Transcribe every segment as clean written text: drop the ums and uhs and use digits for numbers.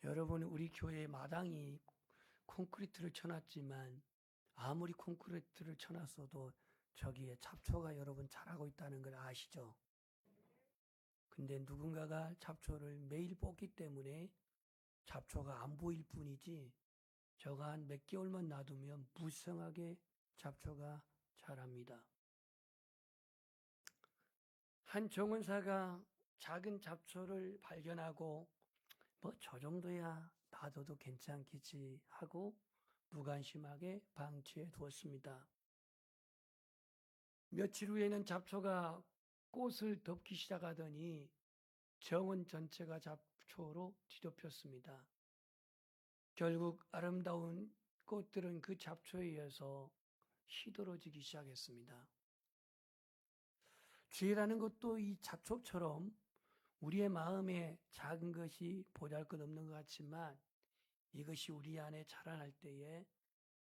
여러분, 우리 교회 마당이 콘크리트를 쳐놨지만 아무리 콘크리트를 쳐놨어도 저기에 잡초가 여러분 자라고 있다는 걸 아시죠? 근데 누군가가 잡초를 매일 뽑기 때문에 잡초가 안 보일 뿐이지 저가 한 몇 개월만 놔두면 무성하게 잡초가 자랍니다. 한 정원사가 작은 잡초를 발견하고 뭐 저 정도야 놔둬도 괜찮겠지 하고 무관심하게 방치해 두었습니다. 며칠 후에는 잡초가 꽃을 덮기 시작하더니 정원 전체가 잡초로 뒤덮였습니다. 결국 아름다운 꽃들은 그 잡초에 의해서 시들어지기 시작했습니다. 죄라는 것도 이 잡초처럼 우리의 마음에 작은 것이 보잘것없는 것 같지만 이것이 우리 안에 자라날 때에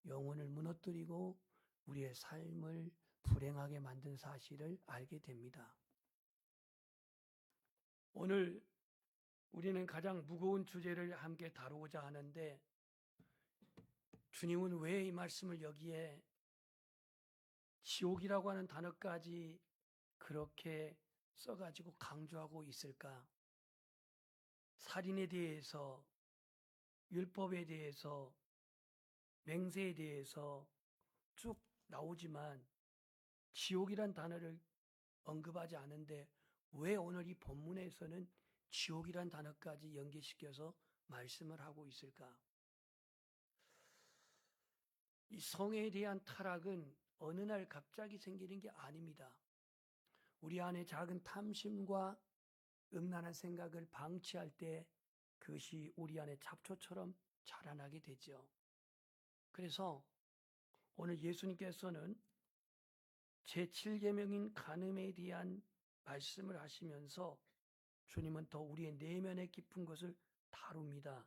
영혼을 무너뜨리고 우리의 삶을 불행하게 만든 사실을 알게 됩니다. 오늘 우리는 가장 무거운 주제를 함께 다루고자 하는데 주님은 왜 이 말씀을 여기에 지옥이라고 하는 단어까지 그렇게 써가지고 강조하고 있을까? 살인에 대해서, 율법에 대해서, 맹세에 대해서 쭉 나오지만 지옥이란 단어를 언급하지 않은데 왜 오늘 이 본문에서는 지옥이란 단어까지 연계시켜서 말씀을 하고 있을까? 이 성에 대한 타락은 어느 날 갑자기 생기는 게 아닙니다. 우리 안에 작은 탐심과 음란한 생각을 방치할 때 그것이 우리 안에 잡초처럼 자라나게 되죠. 그래서 오늘 예수님께서는 제7계명인 간음에 대한 말씀을 하시면서 주님은 더 우리의 내면에 깊은 것을 다룹니다.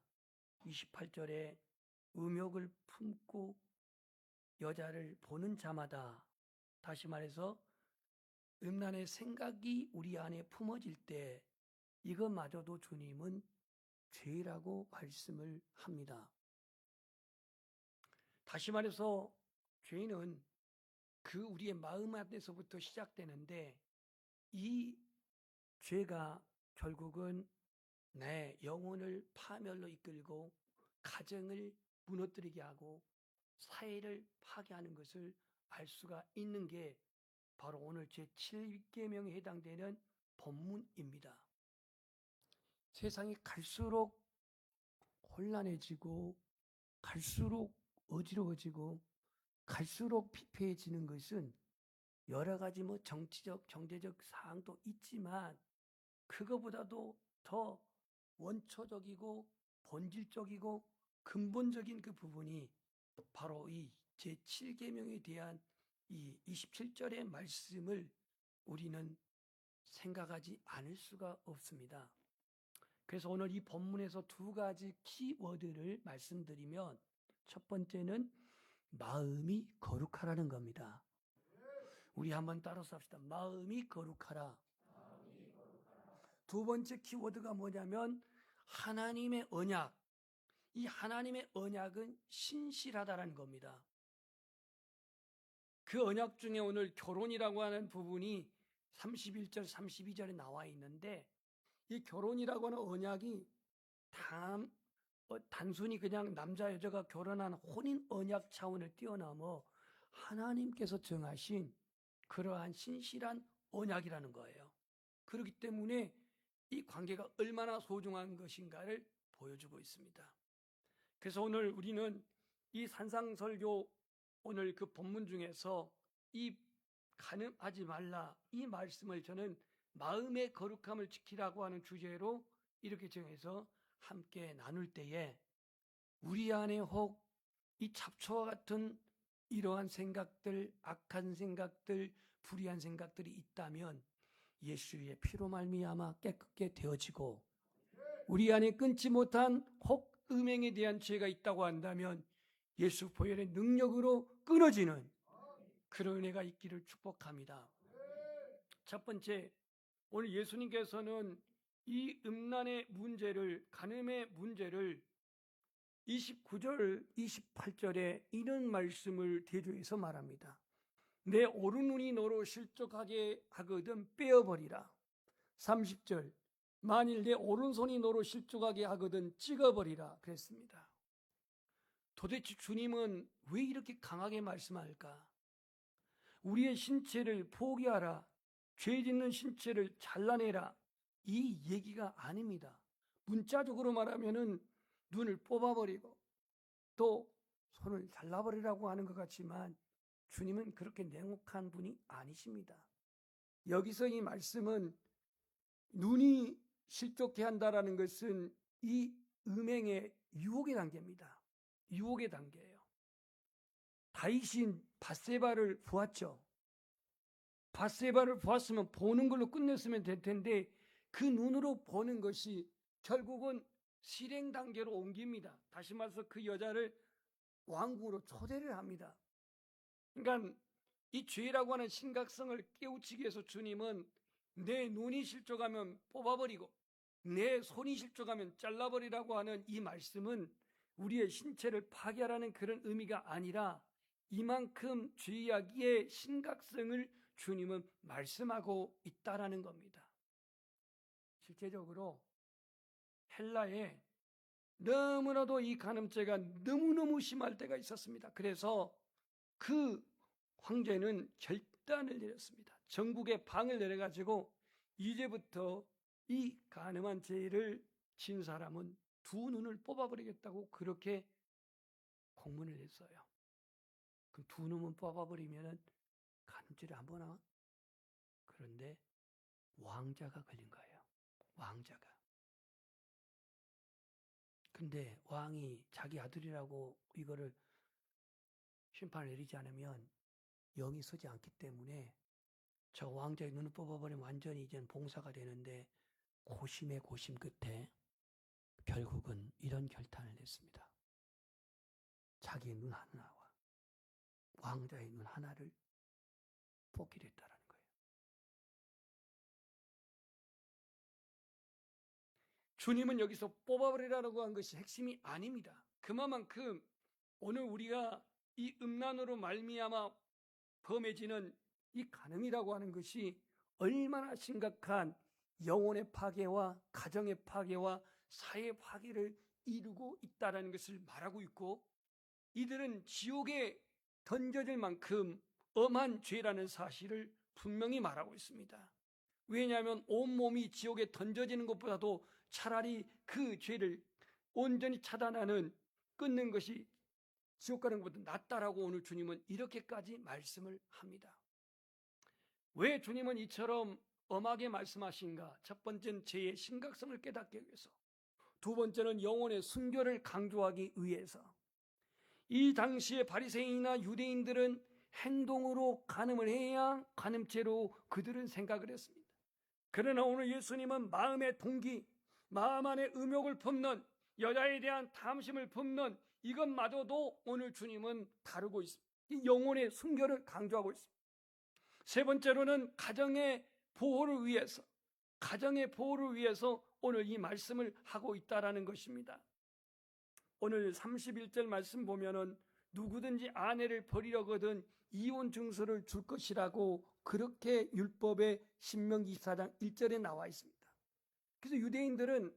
28절에 음욕을 품고 여자를 보는 자마다, 다시 말해서 음란의 생각이 우리 안에 품어질 때 이것마저도 주님은 죄라고 말씀을 합니다. 다시 말해서 죄는 그 우리의 마음 안에서부터 시작되는데 이 죄가 결국은 내 영혼을 파멸로 이끌고 가정을 무너뜨리게 하고 사회를 파괴하는 것을 알 수가 있는 게 바로 오늘 제7계명에 해당되는 본문입니다. 세상이 갈수록 혼란해지고 갈수록 어지러워지고 갈수록 피폐해지는 것은 여러 가지 정치적, 경제적 사항도 있지만 그거보다도 더 원초적이고 본질적이고 근본적인 그 부분이 바로 이 제7계명에 대한 이 27절의 말씀을 우리는 생각하지 않을 수가 없습니다. 그래서 오늘 이 본문에서 두 가지 키워드를 말씀드리면 첫 번째는 마음이 거룩하라는 겁니다. 우리 한번 따라서 합시다. 마음이 거룩하라. 두 번째 키워드가 뭐냐면 하나님의 언약. 이 하나님의 언약은 신실하다라는 겁니다. 그 언약 중에 오늘 결혼이라고 하는 부분이 31절, 32절에 나와 있는데 이 결혼이라고 하는 언약이 단순히 그냥 남자 여자가 결혼한 혼인 언약 차원을 뛰어넘어 하나님께서 정하신 그러한 신실한 언약이라는 거예요. 그렇기 때문에 이 관계가 얼마나 소중한 것인가를 보여주고 있습니다. 그래서 오늘 우리는 이 산상설교 오늘 그 본문 중에서 이 간음하지 말라 이 말씀을 저는 마음의 거룩함을 지키라고 하는 주제로 이렇게 정해서 함께 나눌 때에 우리 안에 혹 이 잡초와 같은 이러한 생각들, 악한 생각들, 불의한 생각들이 있다면 예수의 피로 말미암아 깨끗게 되어지고 우리 안에 끊지 못한 혹 음행에 대한 죄가 있다고 한다면 예수 보혈의 능력으로 끊어지는 그런 은혜가 있기를 축복합니다. 첫 번째, 오늘 예수님께서는 이 음란의 문제를, 간음의 문제를 29절, 28절에 이런 말씀을 대조해서 말합니다. 내 오른눈이 너로 실족하게 하거든 빼어버리라. 30절, 만일 내 오른손이 너로 실족하게 하거든 찍어버리라 그랬습니다. 도대체 주님은 왜 이렇게 강하게 말씀할까? 우리의 신체를 포기하라, 죄 짓는 신체를 잘라내라, 이 얘기가 아닙니다. 문자적으로 말하면은 눈을 뽑아버리고 또 손을 잘라버리라고 하는 것 같지만 주님은 그렇게 냉혹한 분이 아니십니다. 여기서 이 말씀은 눈이 실족해 한다라는 것은 이 음행의 유혹의 단계입니다. 유혹의 단계예요. 다윗이 밧세바를 보았죠. 밧세바를 보았으면 보는 걸로 끝냈으면 될 텐데 그 눈으로 보는 것이 결국은 실행 단계로 옮깁니다. 다시 말해서 그 여자를 왕궁으로 초대를 합니다. 그러니까 이 죄라고 하는 심각성을 깨우치기 위해서 주님은 내 눈이 실족하면 뽑아버리고 내 손이 실족하면 잘라버리라고 하는 이 말씀은 우리의 신체를 파괴하라는 그런 의미가 아니라 이만큼 죄악의 심각성을 주님은 말씀하고 있다라는 겁니다. 실제적으로 헬라에 너무나도 이 간음죄가 너무너무 심할 때가 있었습니다. 그래서 그 황제는 결단을 내렸습니다. 전국에 방을 내려가지고 이제부터 이 간음한 죄를 진 사람은 두 눈을 뽑아버리겠다고 그렇게 공문을 냈어요. 그럼 두 눈만 뽑아버리면 간음죄를 안 보나? 그런데 왕자가 걸린 거예요. 왕자가. 근데 왕이 자기 아들이라고 이거를 심판을 내리지 않으면 영이 서지 않기 때문에 저 왕자의 눈을 뽑아버리면 완전히 이제는 봉사가 되는데 고심의 고심 끝에 결국은 이런 결단을 냈습니다. 자기의 눈 하나와 왕자의 눈 하나를 뽑기로 했다라는 거예요. 주님은 여기서 뽑아버리라고 한 것이 핵심이 아닙니다. 그만큼 오늘 우리가 이 음란으로 말미암아 범해지는 이 간음이라고 하는 것이 얼마나 심각한 영혼의 파괴와 가정의 파괴와 사회 파괴를 이루고 있다는 것을 말하고 있고 이들은 지옥에 던져질 만큼 엄한 죄라는 사실을 분명히 말하고 있습니다. 왜냐하면 온몸이 지옥에 던져지는 것보다도 차라리 그 죄를 온전히 차단하는 끊는 것이 지옥 가는 것보다 낫다라고 오늘 주님은 이렇게까지 말씀을 합니다. 왜 주님은 이처럼 엄하게 말씀하신가? 첫 번째는 죄의 심각성을 깨닫기 위해서, 두 번째는 영혼의 순결을 강조하기 위해서. 이 당시에 바리새인이나 유대인들은 행동으로 간음을 해야 간음죄로 그들은 생각을 했습니다. 그러나 오늘 예수님은 마음의 동기, 마음 안에 음욕을 품는 여자에 대한 탐심을 품는 이것마저도 오늘 주님은 다루고 있습니다. 이 영혼의 순결을 강조하고 있습니다. 세 번째로는 가정의 보호를 위해서 오늘 이 말씀을 하고 있다라는 것입니다. 오늘 31절 말씀 보면은 누구든지 아내를 버리려거든 이혼 증서를 줄 것이라고 그렇게 율법의 신명기 24장 1절에 나와 있습니다. 그래서 유대인들은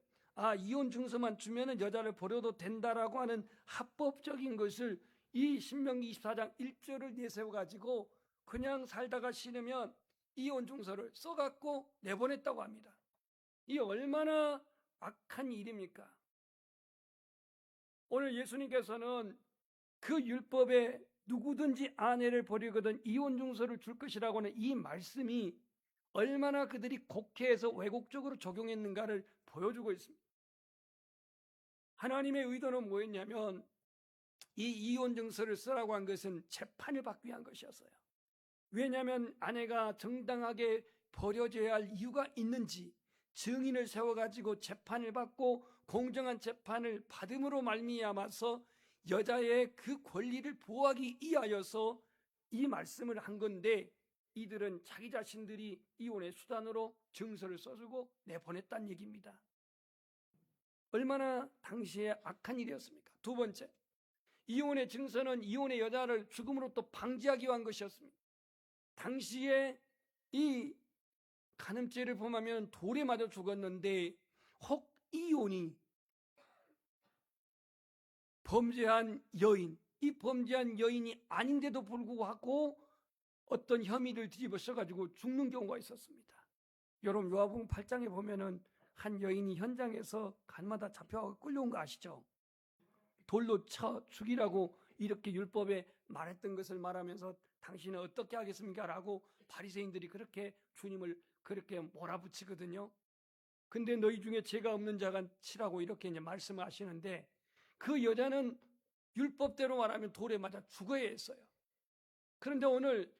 이혼 증서만 주면은 여자를 버려도 된다라고 하는 합법적인 것을 이 신명기 24장 1절을 내세워 가지고 그냥 살다가 싫으면 이혼 증서를 써갖고 내보냈다고 합니다. 이 얼마나 악한 일입니까? 오늘 예수님께서는 그 율법에 누구든지 아내를 버리거든 이혼 증서를 줄 것이라고 하는 이 말씀이 얼마나 그들이 곡해해서 왜곡적으로 적용했는가를 보여주고 있습니다. 하나님의 의도는 뭐였냐면 이 이혼 증서를 쓰라고 한 것은 재판을 받기 위한 것이었어요. 왜냐하면 아내가 정당하게 버려져야 할 이유가 있는지 증인을 세워가지고 재판을 받고 공정한 재판을 받음으로 말미암아서 여자의 그 권리를 보호하기 위하여서 이 말씀을 한 건데 이들은 자기 자신들이 이혼의 수단으로 증서를 써주고 내보냈다는 얘기입니다. 얼마나 당시에 악한 일이었습니까? 두 번째, 이혼의 증서는 이혼의 여자를 죽음으로부터 방지하기 위한 것이었습니다. 당시에 이 간음죄를 범하면 돌에 맞아 죽었는데 혹 이혼이 범죄한 여인, 이 범죄한 여인이 아닌데도 불구하고 어떤 혐의를 뒤집어 써가지고 죽는 경우가 있었습니다. 여러분 요한복음 8장에 보면은 한 여인이 현장에서 간마다 잡혀가고 끌려온 거 아시죠? 돌로 쳐 죽이라고 이렇게 율법에 말했던 것을 말하면서 당신은 어떻게 하겠습니까? 라고 바리새인들이 그렇게 주님을 그렇게 몰아붙이거든요. 근데 너희 중에 죄가 없는 자가 치라고 이렇게 이제 말씀을 하시는데 그 여자는 율법대로 말하면 돌에 맞아 죽어야 했어요. 그런데 오늘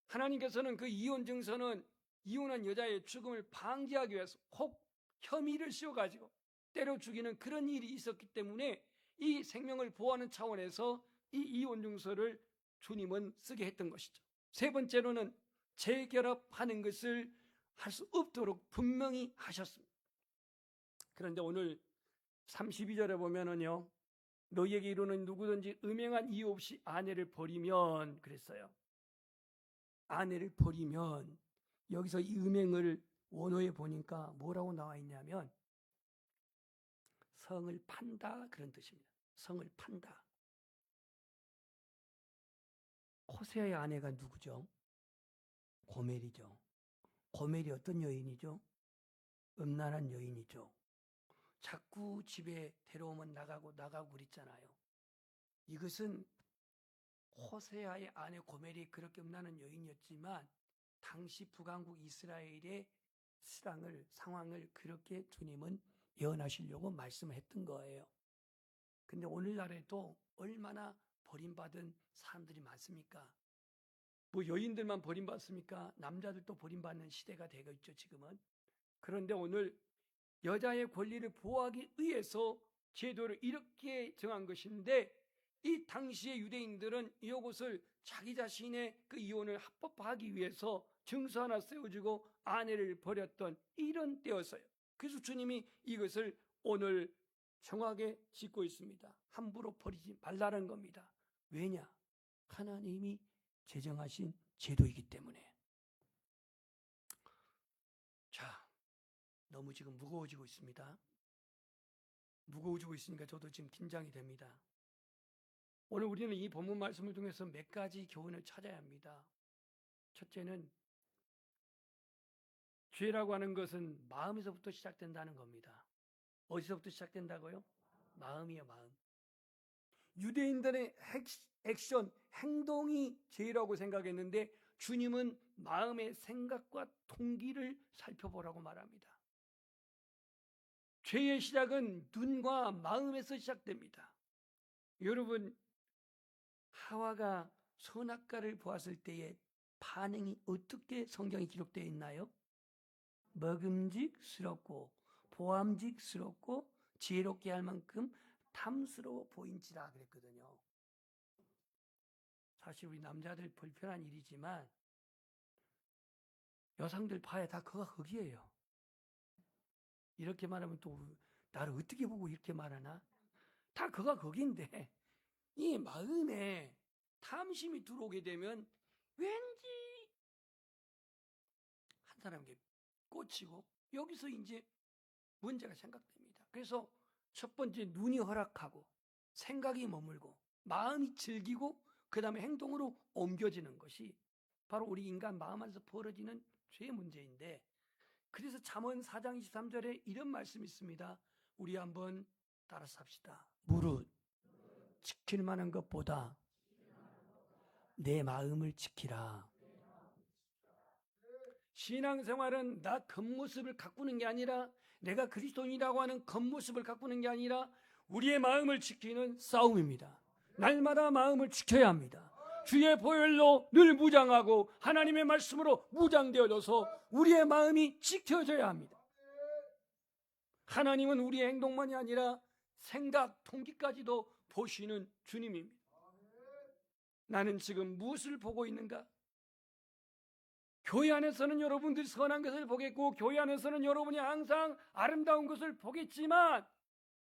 하나님께서는 그 이혼 증서는 이혼한 여자의 죽음을 방지하기 위해서 혹 혐의를 씌워가지고 때려 죽이는 그런 일이 있었기 때문에 이 생명을 보호하는 차원에서 이 이혼 증서를 주님은 쓰게 했던 것이죠. 세 번째로는 재결합하는 것을 할 수 없도록 분명히 하셨습니다. 그런데 오늘 32절에 보면은요, 너희에게 이르는 누구든지 음행한 이유 없이 아내를 버리면 그랬어요. 아내를 버리면 여기서 이 음행을 원어에 보니까 뭐라고 나와 있냐면 성을 판다 그런 뜻입니다. 성을 판다. 호세아의 아내가 누구죠? 고멜이죠. 고멜이 어떤 여인이죠? 음란한 여인이죠. 자꾸 집에 데려오면 나가고 그랬잖아요. 이것은 호세아의 아내 고멜이 그렇게 음란한 여인이었지만 당시 북왕국 이스라엘의 상황을 그렇게 주님은 예언하시려고 말씀을 했던 거예요. 근데 오늘날에도 얼마나 버림받은 사람들이 많습니까? 뭐 여인들만 버림받습니까? 남자들도 버림받는 시대가 되고 있죠, 지금은. 그런데 오늘 여자의 권리를 보호하기 위해서 제도를 이렇게 정한 것인데 이 당시의 유대인들은 이것을 자기 자신의 그 이혼을 합법화하기 위해서 증서 하나 세워주고 아내를 버렸던 이런 때였어요. 그래서 주님이 이것을 오늘 정확하게 짚고 있습니다. 함부로 버리지 말라는 겁니다. 왜냐? 하나님이 제정하신 제도이기 때문에. 자, 너무 지금 무거워지고 있습니다. 무거워지고 있으니까 저도 지금 긴장이 됩니다. 오늘 우리는 이 본문 말씀을 통해서 몇 가지 교훈을 찾아야 합니다. 첫째는 죄라고 하는 것은 마음에서부터 시작된다는 겁니다. 어디서부터 시작된다고요? 마음이에요, 마음. 유대인들의 액션, 행동이 죄라고 생각했는데 주님은 마음의 생각과 동기를 살펴보라고 말합니다. 죄의 시작은 눈과 마음에서 시작됩니다. 여러분, 하와가 선악과를 보았을 때의 반응이 어떻게 성경에 기록되어 있나요? 먹음직스럽고 보암직스럽고 지혜롭게 할 만큼 탐스러워 보인지라 그랬거든요. 사실 우리 남자들 불편한 일이지만 여성들 봐야 다 그가 흑이에요. 이렇게 말하면 또 나를 어떻게 보고 이렇게 말하나? 다 그가 흑인데 이 마음에 탐심이 들어오게 되면 왠지 한 사람에게 꽂히고 여기서 이제 문제가 생각됩니다. 그래서 첫 번째 눈이 허락하고 생각이 머물고 마음이 즐기고 그 다음에 행동으로 옮겨지는 것이 바로 우리 인간 마음 안에서 벌어지는 죄의 문제인데 그래서 잠언 4장 23절에 이런 말씀이 있습니다. 우리 한번 따라서 합시다. 무릇 지킬 만한 것보다 내 마음을 지키라. 신앙생활은 나 겉모습을 가꾸는 게 아니라 내가 그리스도인이라고 하는 겉모습을 가꾸는 게 아니라 우리의 마음을 지키는 싸움입니다. 날마다 마음을 지켜야 합니다. 주의 보혈로 늘 무장하고 하나님의 말씀으로 무장되어져서 우리의 마음이 지켜져야 합니다. 하나님은 우리의 행동만이 아니라 생각, 동기까지도 보시는 주님입니다. 나는 지금 무엇을 보고 있는가? 교회 안에서는 여러분들이 선한 것을 보겠고 교회 안에서는 여러분이 항상 아름다운 것을 보겠지만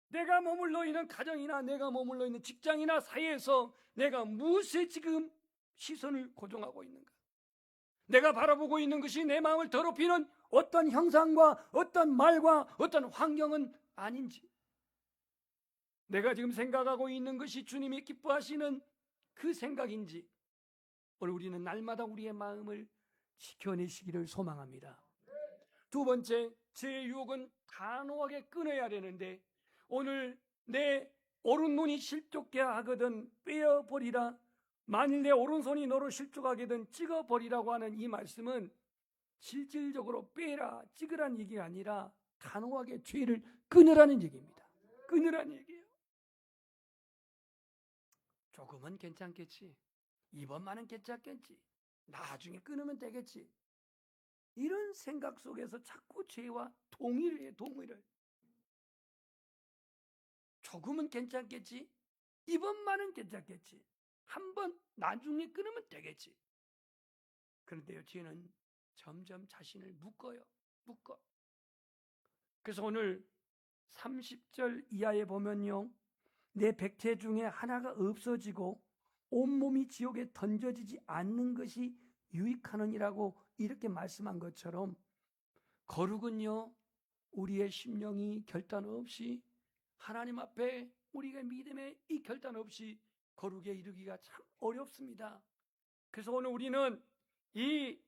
내가 머물러 있는 가정이나 내가 머물러 있는 직장이나 사회에서 내가 무엇에 지금 시선을 고정하고 있는가? 내가 바라보고 있는 것이 내 마음을 더럽히는 어떤 형상과 어떤 말과 어떤 환경은 아닌지, 내가 지금 생각하고 있는 것이 주님이 기뻐하시는 그 생각인지, 오늘 우리는 날마다 우리의 마음을 지켜내시기를 소망합니다. 두 번째, 제 유혹은 단호하게 끊어야 되는데, 오늘 내 오른눈이 실족게 하거든 빼어버리라, 만일 내 오른손이 너로 실족하게든 찍어버리라고 하는 이 말씀은 실질적으로 빼라, 찍으라는 얘기가 아니라 단호하게 죄를 끊으라는 얘기입니다. 끊으라는 얘기예요. 조금은 괜찮겠지, 이번만은 괜찮겠지, 나중에 끊으면 되겠지, 이런 생각 속에서 자꾸 죄와 동의를 해요. 동의를. 조금은 괜찮겠지, 이번만은 괜찮겠지, 한번 나중에 끊으면 되겠지. 그런데요, 죄는 점점 자신을 묶어요. 묶어. 그래서 오늘 30절 이하에 보면요, 내 백체 중에 하나가 없어지고 온몸이 지옥에 던져지지 않는 것이 유익하느니라고 이렇게 말씀한 것처럼, 거룩은요, 우리의 심령이 결단 없이 하나님 앞에 우리가 믿음의 이 결단 없이 거룩에 이르기가 참 어렵습니다. 그래서 오늘 우리는 이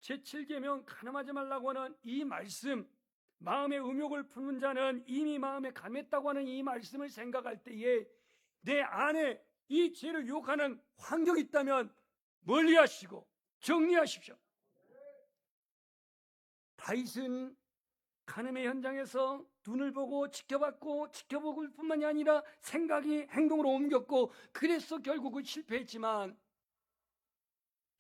제7계명 간음하지 말라고 하는 이 말씀, 마음의 음욕을 푸는 자는 이미 마음에 감했다고 하는 이 말씀을 생각할 때에 내 안에 이 죄를 유혹하는 환경이 있다면 멀리하시고 정리하십시오. 다윗은 간음의 현장에서 눈을 보고 지켜보고 뿐만이 아니라 생각이 행동으로 옮겼고, 그래서 결국은 실패했지만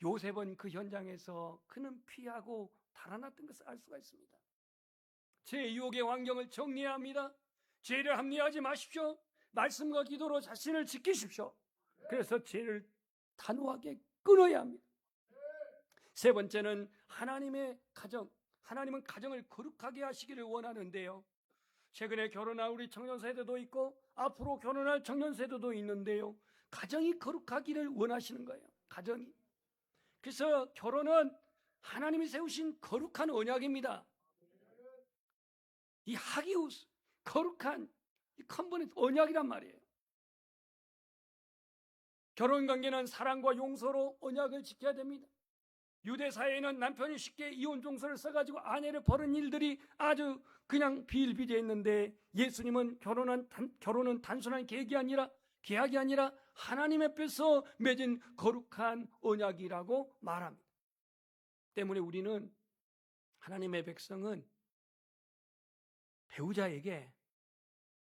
요셉은 그 현장에서 그는 피하고 달아났던 것을 알 수가 있습니다. 제 유혹의 환경을 정리해야 합니다. 죄를 합리화하지 마십시오. 말씀과 기도로 자신을 지키십시오. 그래서 죄를 단호하게 끊어야 합니다. 세 번째는 하나님의 가정. 하나님은 가정을 거룩하게 하시기를 원하는데요, 최근에 결혼한 우리 청년 세대도 있고 앞으로 결혼할 청년 세대도 있는데요, 가정이 거룩하기를 원하시는 거예요. 가정이. 그래서 결혼은 하나님이 세우신 거룩한 언약입니다. 이 하기우스, 거룩한 이 컨버넌트 언약이란 말이에요. 결혼관계는 사랑과 용서로 언약을 지켜야 됩니다. 유대 사회에는 남편이 쉽게 이혼 종서를 써가지고 아내를 버린 일들이 아주 그냥 비일비재했는데, 예수님은 결혼은 단순한 계약이 아니라 하나님 앞에서 맺은 거룩한 언약이라고 말합니다. 때문에 우리는, 하나님의 백성은 배우자에게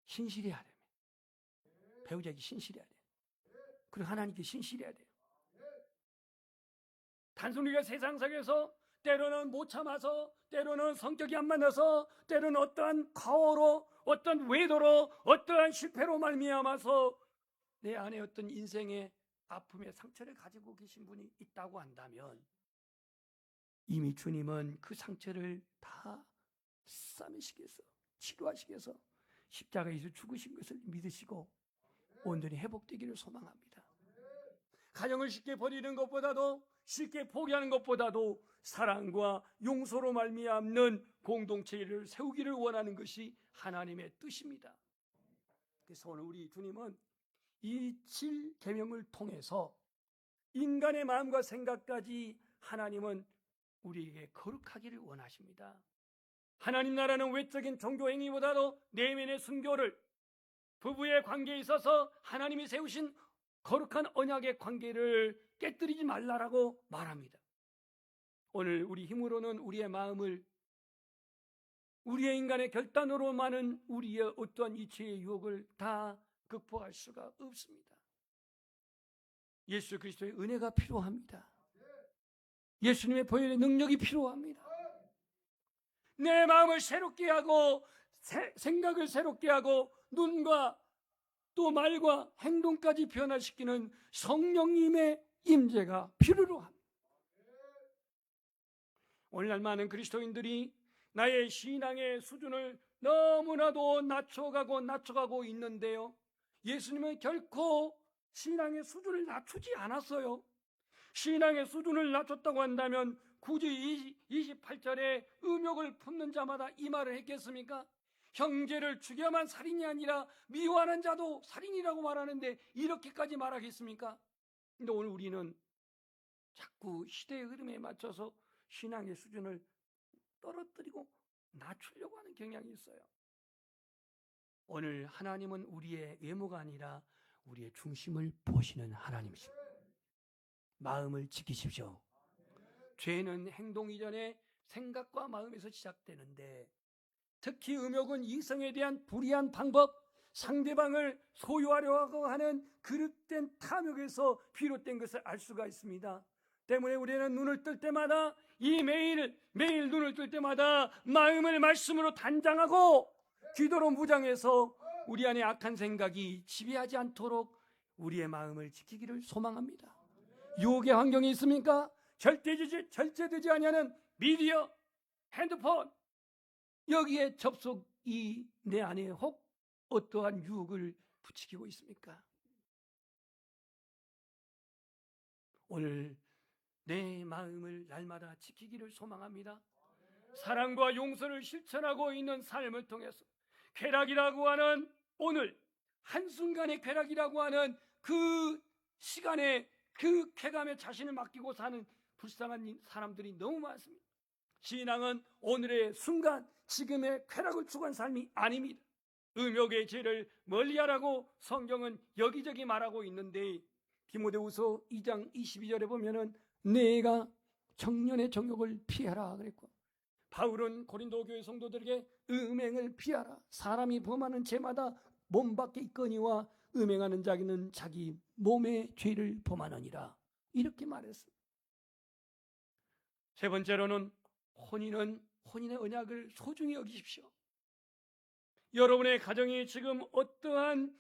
신실해야 됩니다. 배우자에게 신실해야 돼요. 그리고 하나님께 신실해야 돼요. 단순히 우리가 세상상에서 때로는 못 참아서, 때로는 성격이 안 맞아서, 때로는 어떠한 과오로, 어떤 외도로, 어떠한 실패로 말미암아서 내 안에 어떤 인생의 아픔의 상처를 가지고 계신 분이 있다고 한다면, 이미 주님은 그 상처를 다 싸매시기 위해서, 치료하시기 위해서 십자가에서 죽으신 것을 믿으시고 온전히 회복되기를 소망합니다. 가정을 쉽게 버리는 것보다도, 쉽게 포기하는 것보다도 사랑과 용서로 말미암는 공동체를 세우기를 원하는 것이 하나님의 뜻입니다. 그래서 오늘 우리 주님은 이 7계명을 통해서 인간의 마음과 생각까지 하나님은 우리에게 거룩하기를 원하십니다. 하나님 나라는 외적인 종교 행위보다도 내면의 순교를, 부부의 관계에 있어서 하나님이 세우신 거룩한 언약의 관계를 깨뜨리지 말라라고 말합니다. 오늘 우리 힘으로는 우리의 마음을, 우리의 인간의 결단으로만은 우리의 어떠한 이치의 유혹을 다 극복할 수가 없습니다. 예수 그리스도의 은혜가 필요합니다. 예수님의 보혈의 능력이 필요합니다. 내 마음을 새롭게 하고 생각을 새롭게 하고 눈과 또 말과 행동까지 변화시키는 성령님의 임재가 필요로 합니다. 오늘날 많은 그리스도인들이 나의 신앙의 수준을 너무나도 낮춰가고 있는데요, 예수님은 결코 신앙의 수준을 낮추지 않았어요. 신앙의 수준을 낮췄다고 한다면 굳이 28절에 음욕을 품는 자마다 이 말을 했겠습니까? 형제를 죽여만 살인이 아니라 미워하는 자도 살인이라고 말하는데 이렇게까지 말하겠습니까? 근데 오늘 우리는 자꾸 시대의 흐름에 맞춰서 신앙의 수준을 떨어뜨리고 낮추려고 하는 경향이 있어요. 오늘 하나님은 우리의 외모가 아니라 우리의 중심을 보시는 하나님이십니다. 마음을 지키십시오. 죄는 행동 이전에 생각과 마음에서 시작되는데, 특히 음욕은 이성에 대한 불의한 방법, 상대방을 소유하려고 하는 그릇된 탐욕에서 비롯된 것을 알 수가 있습니다. 때문에 우리는 눈을 뜰 때마다 매일 눈을 뜰 때마다 마음을 말씀으로 단장하고 기도로 무장해서 우리 안에 악한 생각이 지배하지 않도록 우리의 마음을 지키기를 소망합니다. 유혹의 환경이 있습니까? 절제되지 아니하는 미디어, 핸드폰, 여기에 접속이 내 안에 혹 어떠한 유혹을 부추기고 있습니까? 오늘 내 마음을 날마다 지키기를 소망합니다. 사랑과 용서를 실천하고 있는 삶을 통해서 쾌락이라고 하는, 오늘 한순간의 쾌락이라고 하는 그 시간에 그 쾌감에 자신을 맡기고 사는 불쌍한 사람들이 너무 많습니다. 신앙은 오늘의 순간, 지금의 쾌락을 추구한 삶이 아닙니다. 음욕의 죄를 멀리하라고 성경은 여기저기 말하고 있는데, 디모데후서 2장 22절에 보면은 내가 청년의 정욕을 피하라 그랬고, 바울은 고린도 교회 성도들에게 음행을 피하라, 사람이 범하는 죄마다 몸 밖에 있거니와 음행하는 자기는 자기 몸의 죄를 범하느니라, 이렇게 말했습니다. 세 번째로는 혼인의 언약을 소중히 여기십시오. 여러분의 가정이 지금 어떠한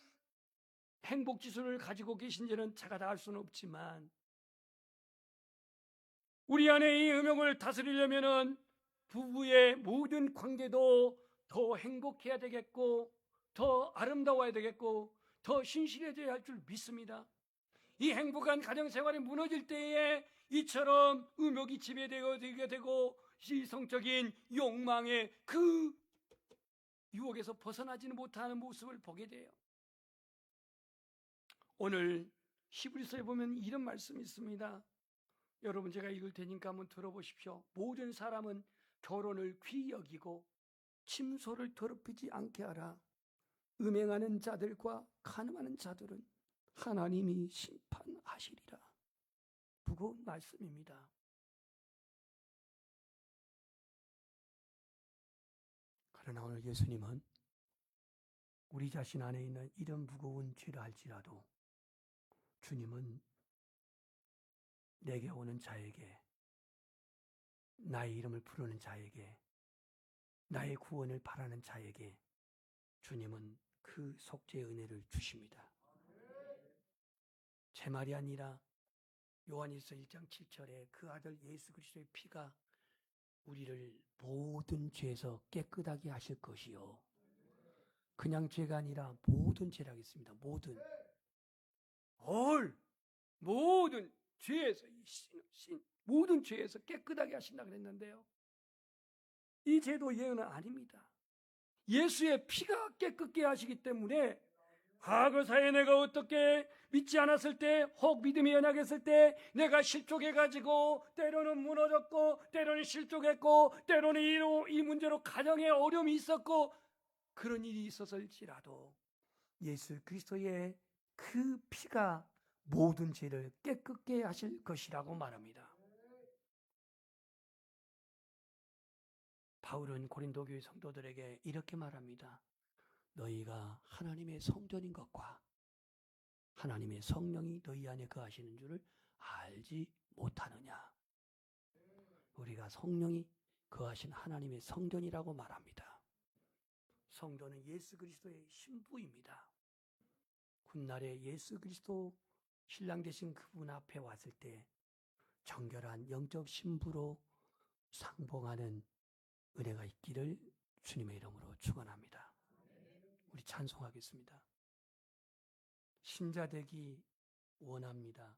행복 지수를 가지고 계신지는 제가 다 알 수는 없지만, 우리 안에 이 음욕을 다스리려면은 부부의 모든 관계도 더 행복해야 되겠고, 더 아름다워야 되겠고, 더 신실해져야 할 줄 믿습니다. 이 행복한 가정생활이 무너질 때에 이처럼 음욕이 지배되게 되고 이성적인 욕망의 그 유혹에서 벗어나지는 못하는 모습을 보게 돼요. 오늘 히브리서에 보면 이런 말씀이 있습니다. 여러분, 제가 읽을 테니까 한번 들어보십시오. 모든 사람은 결혼을 귀히 여기고 침소를 더럽히지 않게 하라. 음행하는 자들과 간음하는 자들은 하나님이 심판하시리라. 무거운 말씀입니다. 그러나 오늘 예수님은 우리 자신 안에 있는 이런 무거운 죄를 알지라도 주님은 내게 오는 자에게, 나의 이름을 부르는 자에게, 나의 구원을 바라는 자에게 주님은 그 속죄의 은혜를 주십니다. 제 말이 아니라 요한일서 1장 7절에 그 아들 예수 그리스도의 피가 우리를 모든 죄에서 깨끗하게 하실 것이요, 그냥 죄가 아니라 모든 죄라고 했습니다. 모든 죄에서, 모든 죄에서 깨끗하게 하신다 그랬는데요, 이 죄도 예언은 아닙니다. 예수의 피가 깨끗게 하시기 때문에 과거사에 내가 어떻게 믿지 않았을 때, 혹 믿음이 연약했을 때 내가 실족해가지고 때로는 무너졌고 때로는 실족했고 때로는 이 문제로 가정에 어려움이 있었고 그런 일이 있었을지라도 예수 그리스도의 그 피가 모든 죄를 깨끗게 하실 것이라고 말합니다. 바울은 고린도 교회 성도들에게 이렇게 말합니다. 너희가 하나님의 성전인 것과 하나님의 성령이 너희 안에 거하시는 줄을 알지 못하느냐. 우리가 성령이 거하신 하나님의 성전이라고 말합니다. 성전은 예수 그리스도의 신부입니다. 훗날에 예수 그리스도 신랑 되신 그분 앞에 왔을 때 정결한 영적 신부로 상봉하는 은혜가 있기를 주님의 이름으로 축원합니다. 우리 찬송하겠습니다. 신자 되기 원합니다.